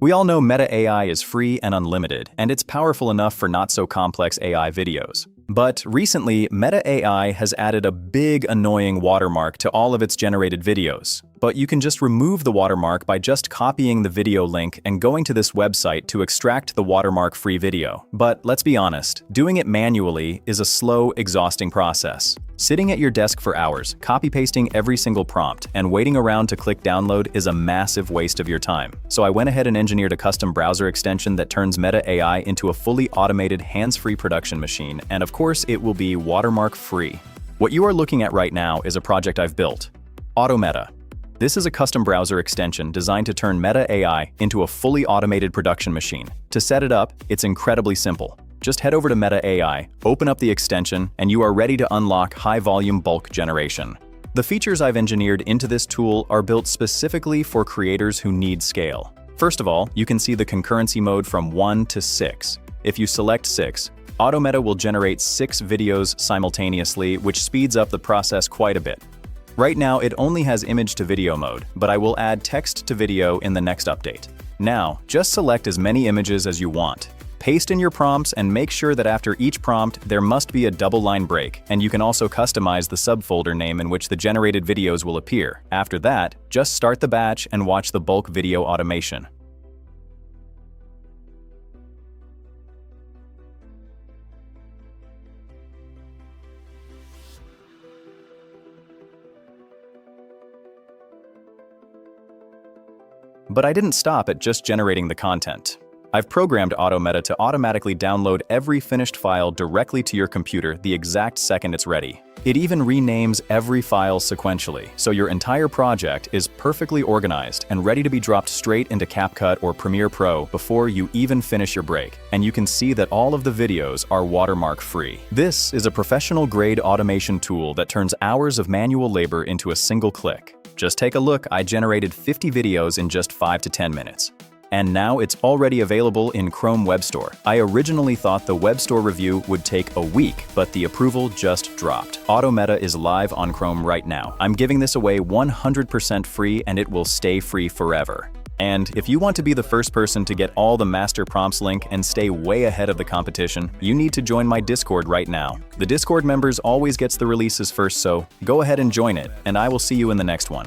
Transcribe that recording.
We all know Meta AI is free and unlimited, and it's powerful enough for not-so-complex AI videos. But recently, Meta AI has added a big, annoying watermark to all of its generated videos. But you can just remove the watermark by just copying the video link and going to this website to extract the watermark-free video. But let's be honest, doing it manually is a slow, exhausting process. Sitting at your desk for hours, copy-pasting every single prompt, and waiting around to click download is a massive waste of your time. So I went ahead and engineered a custom browser extension that turns Meta AI into a fully automated, hands-free production machine, and of course, it will be watermark-free. What you are looking at right now is a project I've built, AutoMeta. This is a custom browser extension designed to turn Meta AI into a fully automated production machine. To set it up, it's incredibly simple. Just head over to Meta AI, open up the extension, and you are ready to unlock high-volume bulk generation. The features I've engineered into this tool are built specifically for creators who need scale. First of all, you can see the concurrency mode from 1 to 6. If you select 6, AutoMeta will generate 6 videos simultaneously, which speeds up the process quite a bit. Right now, it only has image-to-video mode, but I will add text-to-video in the next update. Now, just select as many images as you want. Paste in your prompts and make sure that after each prompt, there must be a double-line break, and you can also customize the subfolder name in which the generated videos will appear. After that, just start the batch and watch the bulk video automation. But I didn't stop at just generating the content. I've programmed AutoMeta to automatically download every finished file directly to your computer the exact second it's ready. It even renames every file sequentially, so your entire project is perfectly organized and ready to be dropped straight into CapCut or Premiere Pro before you even finish your break. And you can see that all of the videos are watermark-free. This is a professional-grade automation tool that turns hours of manual labor into a single click. Just take a look, I generated 50 videos in just 5 to 10 minutes. And now it's already available in Chrome Web Store. I originally thought the Web Store review would take a week, but the approval just dropped. AutoMeta is live on Chrome right now. I'm giving this away 100% free, and it will stay free forever. And if you want to be the first person to get all the master prompts link and stay way ahead of the competition, you need to join my Discord right now. The Discord members always gets the releases first, so go ahead and join it, and I will see you in the next one.